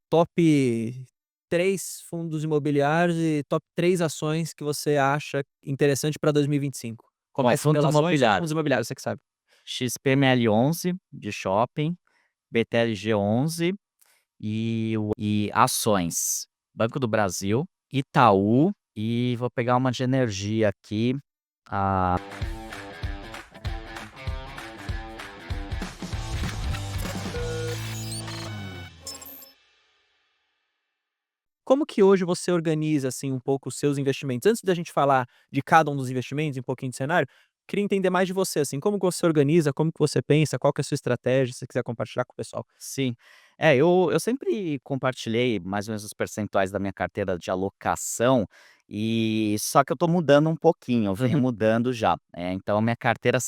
top 3 fundos imobiliários e top 3 ações que você acha interessante para 2025. Bom, Comece fundos pelas ações ou fundos imobiliários, imobiliários, você que sabe. XPML11 de shopping, BTLG11 e ações, Banco do Brasil, Itaú e vou pegar uma de energia aqui, a Como que hoje você organiza, assim, um pouco os seus investimentos? Antes da gente falar de cada um dos investimentos, um pouquinho de cenário, queria entender mais de você, assim, como que você organiza, como que você pensa, qual que é a sua estratégia, se você quiser compartilhar com o pessoal. sim. Eu sempre compartilhei mais ou menos os percentuais da minha carteira de alocação, e só que eu estou mudando um pouquinho, eu venho Uhum. mudando já. Então a minha carteira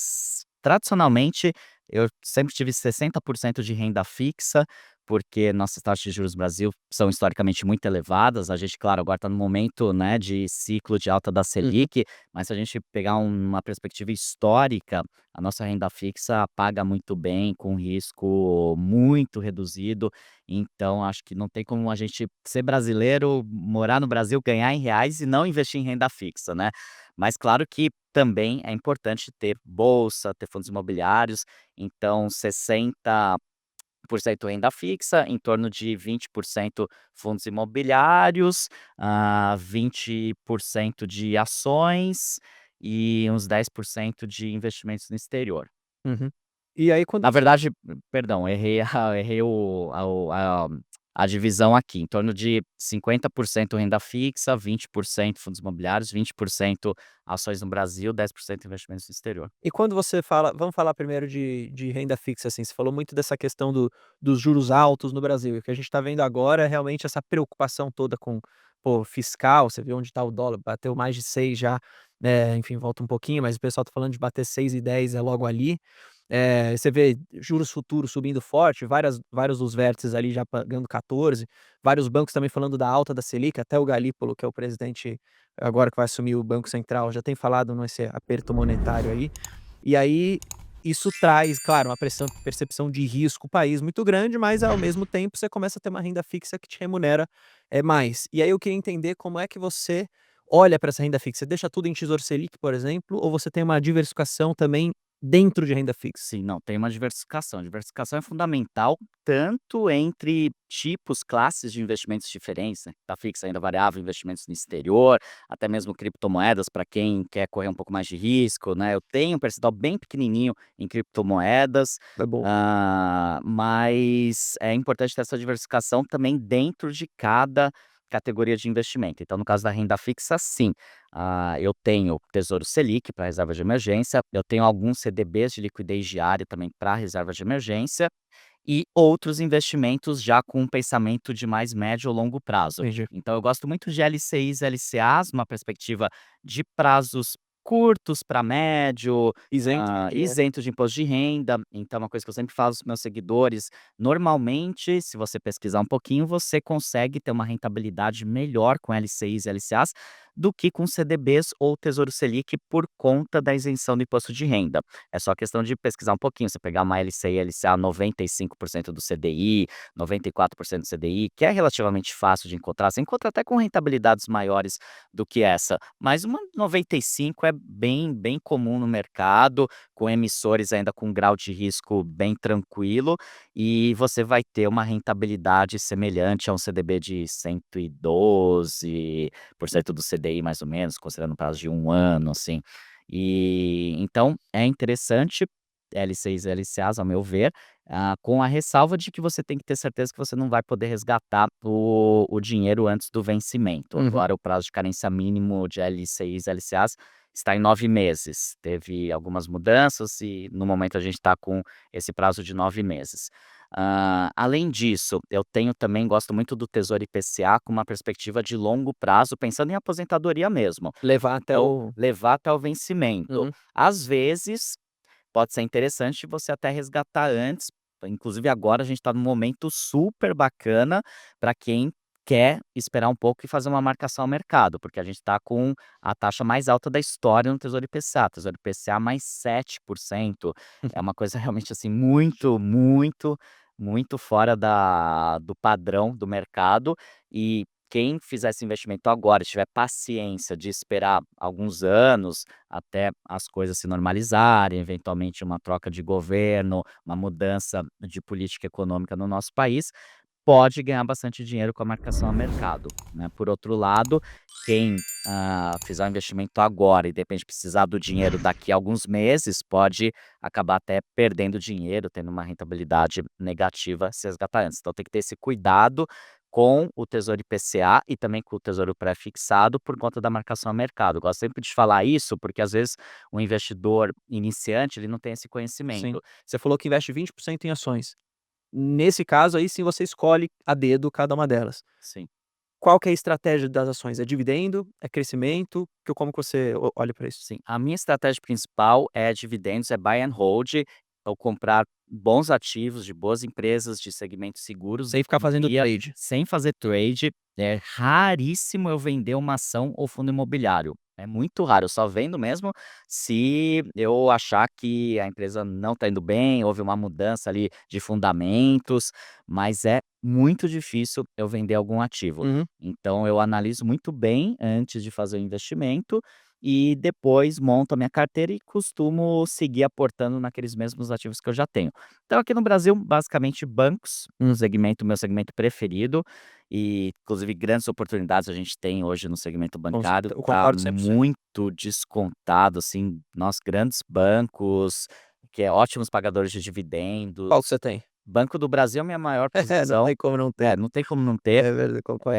tradicionalmente, eu sempre tive 60% de renda fixa, porque nossas taxas de juros no Brasil são historicamente muito elevadas. A gente, claro, agora está no momento, né, de ciclo de alta da Uhum. Selic, mas se a gente pegar uma perspectiva histórica, a nossa renda fixa paga muito bem, com risco muito reduzido. Então, acho que não tem como a gente ser brasileiro, morar no Brasil, ganhar em reais e não investir em renda fixa, né? Mas claro que também é importante ter bolsa, ter fundos imobiliários. Então, 60% renda fixa, em torno de 20% fundos imobiliários, 20% de ações e uns 10% de investimentos no exterior. Uhum. E aí Na quando verdade, perdão, errei errei a divisão aqui, em torno de 50% renda fixa, 20% fundos imobiliários, 20% ações no Brasil, 10% investimentos no exterior. E quando você fala, vamos falar primeiro de renda fixa, assim, você falou muito dessa questão dos juros altos no Brasil, e o que a gente está vendo agora é realmente essa preocupação toda com, pô, fiscal, você viu onde está o dólar, bateu mais de 6 já, enfim, volta um pouquinho, mas o pessoal tá falando de bater 6,10 é logo ali. Você vê juros futuros subindo forte, vários dos vértices ali já pagando 14, vários bancos também falando da alta da Selic, até o Galípolo, que é o presidente agora que vai assumir o Banco Central, já tem falado nesse aperto monetário aí. E aí, isso traz, claro, uma percepção de risco país muito grande, mas ao mesmo tempo você começa a ter uma renda fixa que te remunera, mais. E aí eu queria entender como é que você olha para essa renda fixa, você deixa tudo em Tesouro Selic, por exemplo, ou você tem uma diversificação também dentro de renda fixa? Sim, não, tem uma diversificação. Diversificação é fundamental, tanto entre tipos, classes de investimentos diferentes, né, renda fixa, renda variável, investimentos no exterior, até mesmo criptomoedas para quem quer correr um pouco mais de risco, né. Eu tenho um percentual bem pequenininho em criptomoedas, É bom. mas é importante ter essa diversificação também dentro de cada categoria de investimento. Então, no caso da renda fixa, sim, eu tenho Tesouro Selic para reserva de emergência, eu tenho alguns CDBs de liquidez diária também para reserva de emergência e outros investimentos já com um pensamento de mais médio ou longo prazo. Entendi. Então eu gosto muito de LCIs, LCAs, numa perspectiva de prazos curtos para médio, Isento de, isento de imposto de renda. Então é uma coisa que eu sempre falo para os meus seguidores, normalmente, se você pesquisar um pouquinho, você consegue ter uma rentabilidade melhor com LCIs e LCAs do que com CDBs ou Tesouro Selic por conta da isenção do imposto de renda. É só questão de pesquisar um pouquinho, você pegar uma LCI, LCA 95% do CDI, 94% do CDI, que é relativamente fácil de encontrar, você encontra até com rentabilidades maiores do que essa, mas uma 95 é bem comum no mercado, com emissores ainda com grau de risco bem tranquilo, e você vai ter uma rentabilidade semelhante a um CDB de 112% do CDI mais ou menos, considerando o prazo de 1 ano, assim. E então é interessante LCs e LCAs, ao meu ver, com a ressalva de que você tem que ter certeza que você não vai poder resgatar o dinheiro antes do vencimento. uhum. Agora o prazo de carência mínimo de LCIs e LCAs está em 9 meses. Teve algumas mudanças e no momento a gente está com esse prazo de 9 meses. Além disso, eu tenho também gosto muito do Tesouro IPCA com uma perspectiva de longo prazo, pensando em aposentadoria mesmo. Levar até Então, o levar até o vencimento. Uhum. Às vezes, pode ser interessante você até resgatar antes, inclusive agora a gente está num momento super bacana para quem quer esperar um pouco e fazer uma marcação ao mercado, porque a gente está com a taxa mais alta da história no Tesouro IPCA, Tesouro IPCA mais 7%, é uma coisa realmente, assim, muito, muito muito fora do padrão do mercado, e quem fizer esse investimento agora, tiver paciência de esperar alguns anos até as coisas se normalizarem, eventualmente uma troca de governo, uma mudança de política econômica no nosso país, pode ganhar bastante dinheiro com a marcação a mercado, né. Por outro lado, quem, fizer um investimento agora e de repente precisar do dinheiro daqui a alguns meses, pode acabar até perdendo dinheiro, tendo uma rentabilidade negativa se resgatar antes. Então tem que ter esse cuidado com o Tesouro IPCA e também com o Tesouro Pré-fixado por conta da marcação a mercado. Eu gosto sempre de falar isso, porque às vezes o investidor iniciante, ele não tem esse Sim. conhecimento. Você falou que investe 20% em ações. Nesse caso aí sim você escolhe a dedo cada uma delas. Sim. Qual que é a estratégia das ações? É dividendo? É crescimento? Como que você olha para isso? Sim, a minha estratégia principal é dividendos, é buy and hold, ou comprar bons ativos de boas empresas de segmentos seguros da Sem ficar fazendo economia, trade. sem fazer trade. É raríssimo eu vender uma ação ou fundo imobiliário. É muito raro, eu só vendo mesmo se eu achar que a empresa não está indo bem, houve uma mudança ali de fundamentos, mas é muito difícil eu vender algum ativo. Uhum. Então eu analiso muito bem antes de fazer o investimento e depois monto a minha carteira e costumo seguir aportando naqueles mesmos ativos que eu já tenho. Então aqui no Brasil, basicamente bancos, um segmento meu segmento preferido, e inclusive grandes oportunidades a gente tem hoje no segmento bancário, Eu tá concordo 100%. muito descontado, assim, nós grandes bancos, que é ótimos pagadores de dividendos. Qual que você tem? Banco do Brasil é a minha maior É, não posição, tem como não ter. não tem como não ter. É verdade, concordo.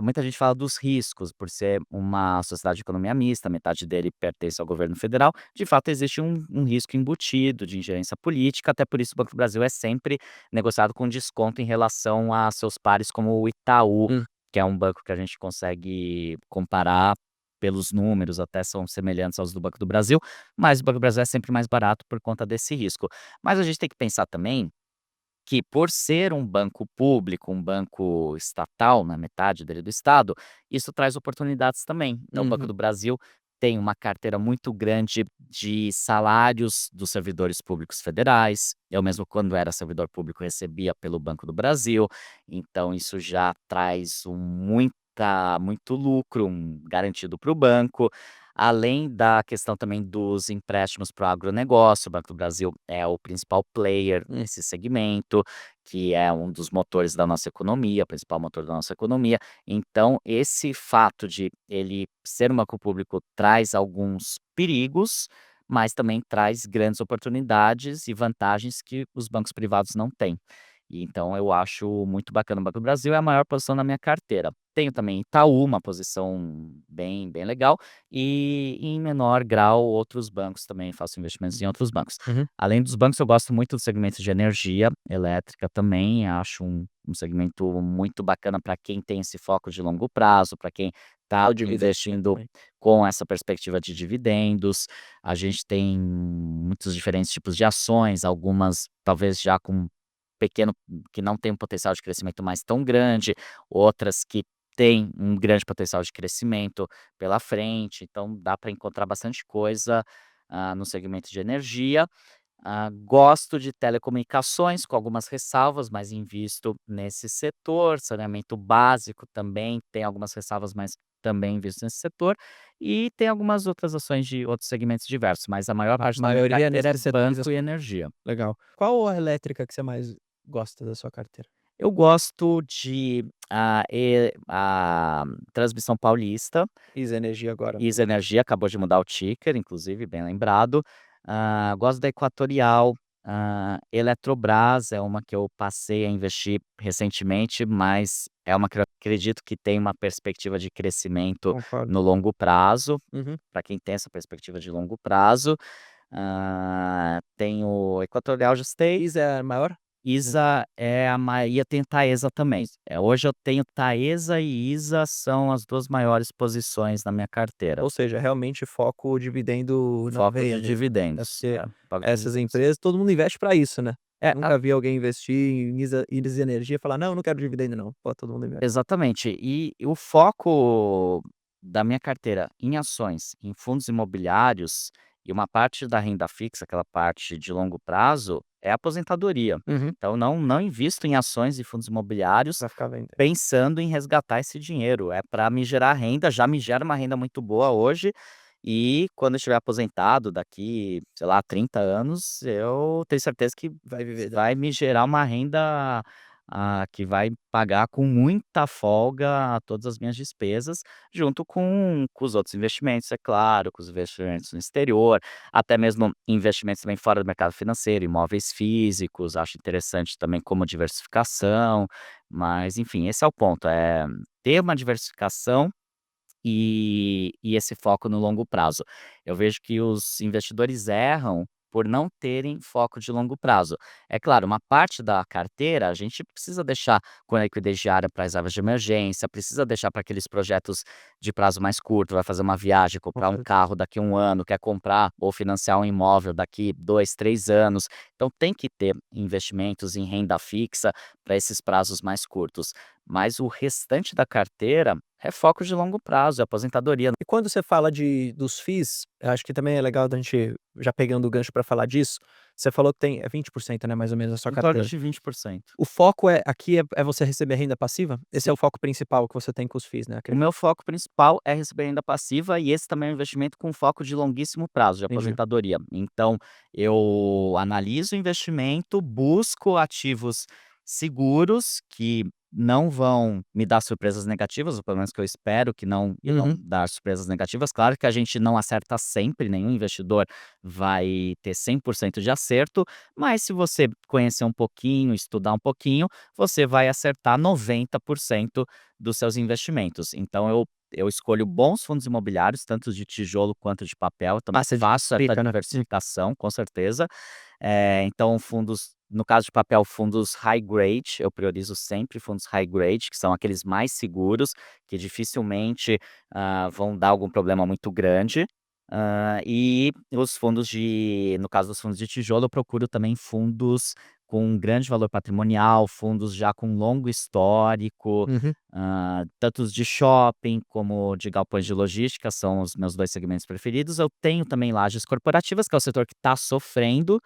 Muita gente fala dos riscos, por ser uma sociedade de economia mista, metade dele pertence ao governo federal. De fato, existe um risco embutido de ingerência política, até por isso o Banco do Brasil é sempre negociado com desconto em relação a seus pares, como o Itaú, Hum. que é um banco que a gente consegue comparar pelos números, até são semelhantes aos do Banco do Brasil, mas o Banco do Brasil é sempre mais barato por conta desse risco. Mas a gente tem que pensar também que por ser um banco público, um banco estatal, na metade dele do estado, isso traz oportunidades também. Então, o Banco Uhum. do Brasil tem uma carteira muito grande de salários dos servidores públicos federais. Eu mesmo, quando era servidor público, recebia pelo Banco do Brasil, então isso já traz muito lucro, garantido para o banco. Além da questão também dos empréstimos para o agronegócio, o Banco do Brasil é o principal player Hum. nesse segmento, que é um dos motores da nossa economia, o principal motor da nossa economia. Então, esse fato de ele ser um banco público traz alguns perigos, mas também traz grandes oportunidades e vantagens que os bancos privados não têm. E então eu acho muito bacana o Banco do Brasil, é a maior posição na minha carteira. Tenho também Itaú, uma posição bem legal, e em menor grau outros bancos também, faço investimentos em outros bancos. Uhum. Além dos bancos, eu gosto muito do segmento de energia elétrica também, acho um segmento muito bacana para quem tem esse foco de longo prazo, para quem está O dividendo investindo também. com essa perspectiva de dividendos. A gente tem muitos diferentes tipos de ações, algumas talvez já com pequeno, que não tem um potencial de crescimento mais tão grande, outras que têm um grande potencial de crescimento pela frente, então dá para encontrar bastante coisa, no segmento de energia. Gosto de telecomunicações, com algumas ressalvas, mas invisto nesse setor. Saneamento básico também tem algumas ressalvas, mas também invisto nesse setor. E tem algumas outras ações de outros segmentos diversos, mas a maior A parte da minha maioria carteira é nesses setores banco e energia. legal. Qual a elétrica que você mais gosta da sua carteira? Eu gosto de Transmissão Paulista. Isa Energia agora. Isa Energia acabou de mudar o ticker, inclusive, bem lembrado. Gosto da Equatorial. Eletrobras é uma que eu passei a investir recentemente, mas é uma que eu acredito que tem uma perspectiva de crescimento Concordo. no longo prazo, Uhum. para quem tem essa perspectiva de longo prazo. Tenho Equatorial, já citei. Isa é a maior? ISA é a mai e eu tenho Taesa também. Isso. Hoje eu tenho Taesa e ISA, são as 2 maiores posições na minha carteira. Ou seja, realmente foco dividendo na Foco veia de mesmo. É dividendos, porque pago essas dividendos. empresas todo mundo investe para isso, né. É, Nunca vi alguém investir em Isa Energia e falar: "Não, eu não quero dividendo não". Pô, todo mundo investe. exatamente. E o foco da minha carteira em ações, em fundos imobiliários e uma parte da renda fixa, aquela parte de longo prazo, é aposentadoria. Uhum. Então não invisto em ações e fundos imobiliários Pra ficar vendendo. pensando em resgatar esse dinheiro, é para me gerar renda, já me gera uma renda muito boa hoje, e quando eu estiver aposentado daqui, sei lá, 30 anos, eu tenho certeza que Vai viver da vai me gerar uma renda, que vai pagar com muita folga todas as minhas despesas, junto com os outros investimentos, é claro, com os investimentos no exterior, até mesmo investimentos também fora do mercado financeiro, imóveis físicos, acho interessante também como diversificação, mas enfim, esse é o ponto, é ter uma diversificação e esse foco no longo prazo. Eu vejo que os investidores erram por não terem foco de longo prazo. É claro, uma parte da carteira a gente precisa deixar com a liquidez diária para reservas de emergência, precisa deixar para aqueles projetos de prazo mais curto, vai fazer uma viagem, com comprar um certeza. carro daqui a um ano, quer comprar ou financiar um imóvel daqui 2, 3 anos. Então tem que ter investimentos em renda fixa para esses prazos mais curtos. Mas o restante da carteira é foco de longo prazo, é aposentadoria. E quando você fala dos FIIs, eu acho que também é legal da gente, já pegando o gancho para falar disso, você falou que tem 20%, né, mais ou menos, da sua Em torno carteira. de 20%. O foco aqui é você receber renda passiva? Esse Sim. é o foco principal que você tem com os FIIs, né, O acredito. meu foco principal é receber renda passiva e esse também é um investimento com foco de longuíssimo prazo, de Entendi. aposentadoria. Então, eu analiso o investimento, busco ativos seguros que não vão me dar surpresas negativas, ou pelo menos que eu espero que não irão Uhum. dar surpresas negativas. Claro que a gente não acerta sempre, nenhum investidor vai ter 100% de acerto, mas se você conhecer um pouquinho, estudar um pouquinho, você vai acertar 90% dos seus investimentos. Então eu escolho bons fundos imobiliários, tanto de tijolo quanto de papel, também Ah, você faço essa diversifica, né. diversificação, com certeza. Então fundos no caso de papel, fundos high grade, eu priorizo sempre fundos high grade, que são aqueles mais seguros, que dificilmente, vão dar algum problema muito grande. E os fundos de no caso dos fundos de tijolo, eu procuro também fundos com um grande valor patrimonial, fundos já com longo histórico, Uhum. tanto os de shopping como de galpões de logística, são os meus 2 segmentos preferidos. Eu tenho também lajes corporativas, que é o setor que está sofrendo,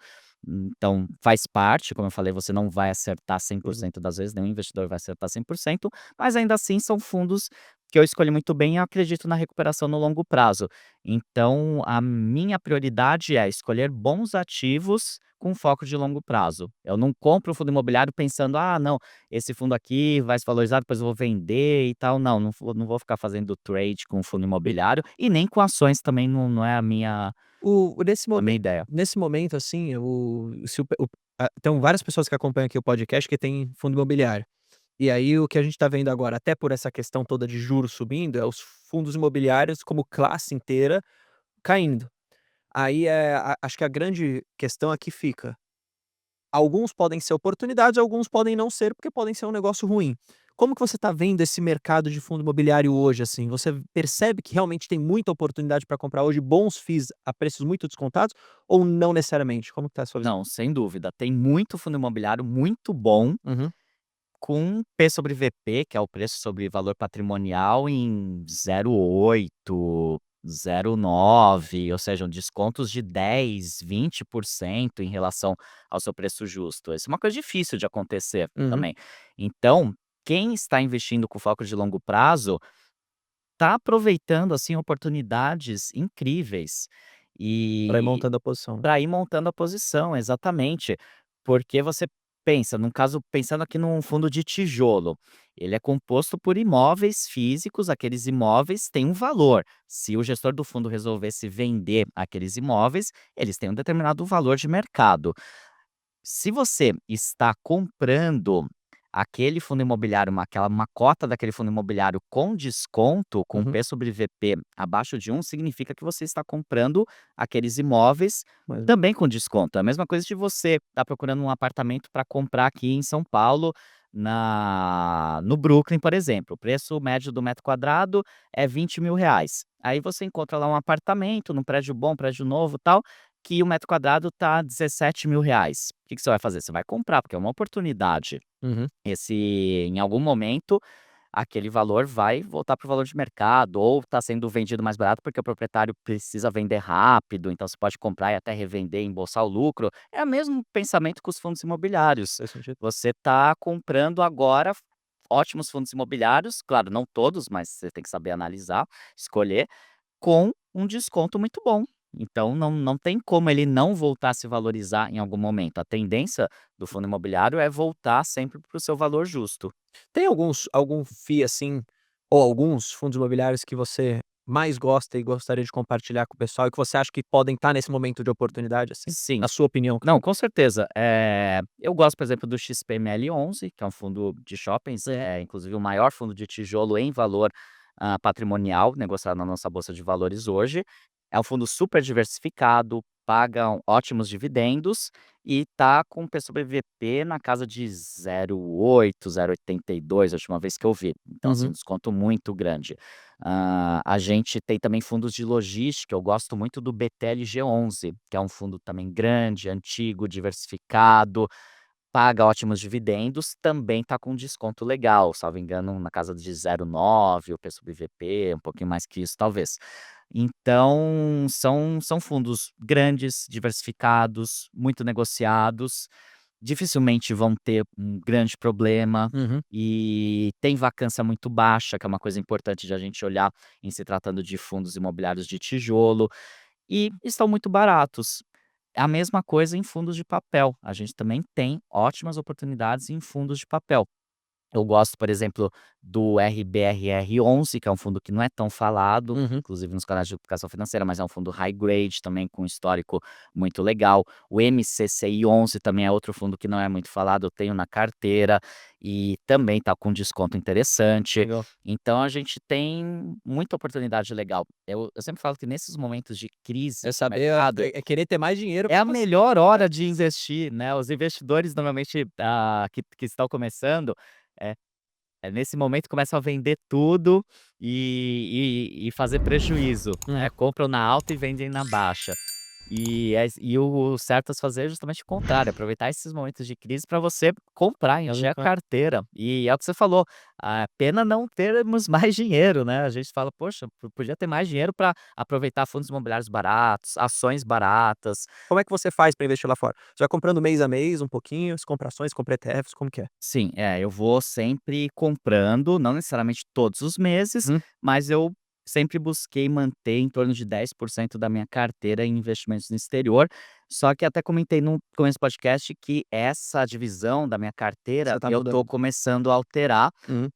então faz parte, como eu falei, você não vai acertar cem por Uhum. cento das vezes, nenhum investidor vai acertar 100%, mas ainda assim são fundos que eu escolhi muito bem e eu acredito na recuperação no longo prazo. Então a minha prioridade é escolher bons ativos com foco de longo prazo. Eu não compro um fundo imobiliário pensando: "Ah, não, esse fundo aqui vai se valorizar, depois eu vou vender e tal". Não vou ficar fazendo trade com fundo imobiliário e nem com ações também não é a minha O nesse a momen minha ideia. nesse momento, assim, o se o tem várias pessoas que acompanham aqui o podcast que têm fundo imobiliário. E aí o que a gente está vendo agora, até por essa questão toda de juros subindo, é os fundos imobiliários como classe inteira caindo. Aí, acho que a grande questão aqui fica: alguns podem ser oportunidades, alguns podem não ser, porque podem ser um negócio ruim. Como que você está vendo esse mercado de fundo imobiliário hoje, assim? Você percebe que realmente tem muita oportunidade para comprar hoje bons FIIs a preços muito descontados ou não necessariamente? Como que tá a sua visão? Não, sem dúvida, tem muito fundo imobiliário muito bom, Uhum. com P sobre VP, que é o preço sobre valor patrimonial, em 0,8, 0,9, ou seja, descontos de 10, 20% em relação ao seu preço justo. Isso é uma coisa difícil de acontecer Uhum. também. Então, quem está investindo com foco de longo prazo, está aproveitando, assim, oportunidades incríveis. Pra ir E montando a posição, né. para ir montando a posição, exatamente. Porque você pensa, num caso pensando aqui num fundo de tijolo, ele é composto por imóveis físicos, aqueles imóveis têm um valor. Se o gestor do fundo resolvesse vender aqueles imóveis, eles têm um determinado valor de mercado. Se você está comprando aquele fundo imobiliário, uma cota daquele fundo imobiliário com desconto, com Uhum. P sobre VP abaixo de 1, significa que você está comprando aqueles imóveis Mas também com desconto. É a mesma coisa de você estar procurando um apartamento para comprar aqui em São Paulo, no Brooklyn, por exemplo. O preço médio do metro quadrado é R$ 20.000. Aí você encontra lá um apartamento num prédio bom, prédio novo, tal, que o metro quadrado tá R$ 17.000. Que você vai fazer? Você vai comprar, porque é uma oportunidade. uhum. Esse em algum momento, aquele valor vai voltar para o valor de mercado ou está sendo vendido mais barato porque o proprietário precisa vender rápido, então você pode comprar e até revender e embolsar o lucro. É o mesmo pensamento com os fundos imobiliários. Faz sentido. Você está comprando agora ótimos fundos imobiliários, claro, não todos, mas você tem que saber analisar, escolher, com um desconto muito bom. Então não tem como ele não voltar a se valorizar em algum momento. A tendência do fundo imobiliário é voltar sempre para o seu valor justo. Tem algum FII, assim, ou alguns fundos imobiliários que você mais gosta e gostaria de compartilhar com o pessoal e que você acha que podem estar nesse momento de oportunidade, assim? Sim. Na sua opinião, Não, claro. com certeza. Eu gosto, por exemplo, do XPML11, que é um fundo de shoppings, é inclusive o maior fundo de tijolo em valor, patrimonial negociado na nossa bolsa de valores hoje. É um fundo super diversificado, paga ótimos dividendos e tá com P/BVP na casa de 0,8, 0,82 a última vez que eu vi. Então, assim, um Uhum, desconto muito grande. A gente tem também fundos de logística, eu gosto muito do BTLG11, que é um fundo também grande, antigo, diversificado, paga ótimos dividendos, também está com desconto legal, salvo engano na casa de 0,9 o P/BVP, um pouquinho mais que isso talvez. Então são fundos grandes, diversificados, muito negociados, dificilmente vão ter um grande problema uhum. e tem vacância muito baixa, que é uma coisa importante de a gente olhar em se tratando de fundos imobiliários de tijolo, e estão muito baratos. A mesma coisa em fundos de papel, a gente também tem ótimas oportunidades em fundos de papel. Eu gosto, por exemplo, do RBRR11, que é um fundo que não é tão falado, Uhum. inclusive nos canais de educação financeira, mas é um fundo high grade também com histórico muito legal. O MCCI11 também é outro fundo que não é muito falado, eu tenho na carteira e também está com desconto interessante. Legal. Então a gente tem muita oportunidade legal. Eu sempre falo que nesses momentos de crise É do saber mercado, é querer ter mais dinheiro é pra a você. melhor hora de investir, né? Os investidores normalmente que estão começando, é nesse momento começam a vender tudo e fazer prejuízo, Uhum. compram na alta e vendem na baixa. E o certo a se fazer é justamente o contrário, aproveitar esses momentos de crise para você comprar, encher a carteira. E é o que você falou, a pena não termos mais dinheiro, né, a gente fala: "Poxa, podia ter mais dinheiro para aproveitar fundos imobiliários baratos, ações baratas". Como é que você faz pra investir lá fora? Você vai comprando mês a mês um pouquinho, você compra ações, compra ETFs, como que é? Sim, eu vou sempre comprando, não necessariamente todos os meses, Uhum. mas eu sempre busquei manter em torno de 10% da minha carteira em investimentos no exterior. Só que até comentei no começo do podcast que essa divisão da minha carteira Você tá eu tô mudando. começando a alterar, Uhum.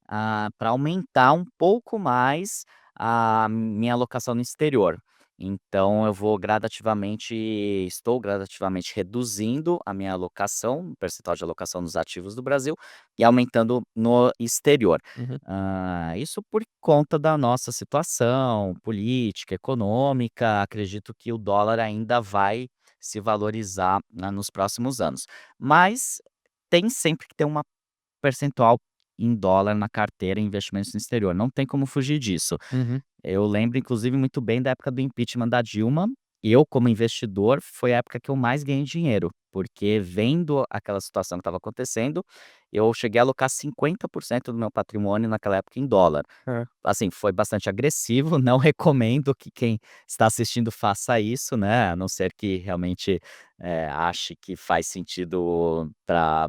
para aumentar um pouco mais a minha alocação no exterior. Então eu vou gradativamente estou gradativamente reduzindo a minha alocação, o percentual de alocação nos ativos do Brasil e aumentando no exterior. Uhum. Isso por conta da nossa situação política, econômica, acredito que o dólar ainda vai se valorizar, né, nos próximos anos. Mas tem sempre que ter uma percentual em dólar na carteira em investimentos no exterior, não tem como fugir disso. Uhum. Eu lembro inclusive muito bem da época do impeachment da Dilma, eu como investidor, foi a época que eu mais ganhei dinheiro, porque vendo aquela situação que estava acontecendo, eu cheguei a alocar 50% do meu patrimônio naquela época em dólar. É. Assim, foi bastante agressivo, não recomendo que quem está assistindo faça isso, né, a não ser que realmente, ache que faz sentido para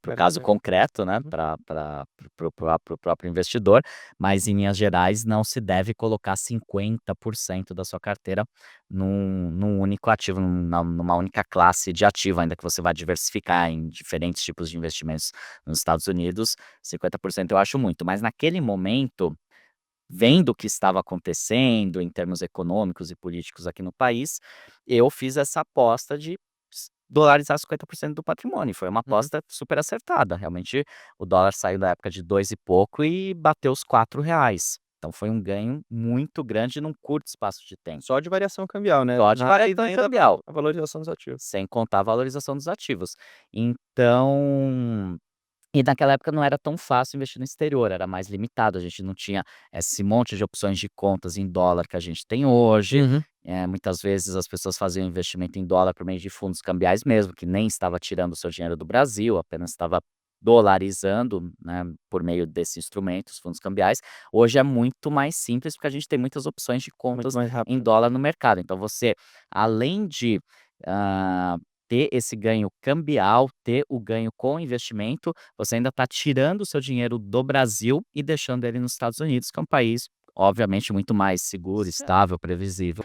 o Vale a caso pena. concreto, né, Uhum. para o próprio investidor, mas em linhas gerais não se deve colocar 50% da sua carteira num único ativo, numa única classe de ativo, ainda que você vá diversificar em diferentes tipos de investimentos nos Estados Unidos, 50% eu acho muito, mas naquele momento vendo o que estava acontecendo em termos econômicos e políticos aqui no país, eu fiz essa aposta de dolarizar 50% do patrimônio. Foi uma Uhum. aposta super acertada. Realmente, o dólar saiu da época de 2 e pouco e bateu os R$ 4. Então foi um ganho muito grande num curto espaço de tempo. Só de variação cambial, né, Só de nada variação ainda cambial, a valorização dos ativos. sem contar a valorização dos ativos. Então naquela época não era tão fácil investir no exterior, era mais limitado, a gente não tinha esse monte de opções de contas em dólar que a gente tem hoje. Uhum. Muitas vezes as pessoas faziam investimento em dólar por meio de fundos cambiais mesmo, que nem estava tirando o seu dinheiro do Brasil, apenas estava dolarizando, né, por meio desse instrumento, os fundos cambiais, hoje é muito mais simples, porque a gente tem muitas opções de Muito contas mais em rápido. dólar no mercado. Então você, além de, hã, ter esse ganho cambial, ter o ganho com investimento, você ainda está tirando o seu dinheiro do Brasil e deixando ele nos Estados Unidos, que é um país, obviamente, muito mais seguro, estável, previsível.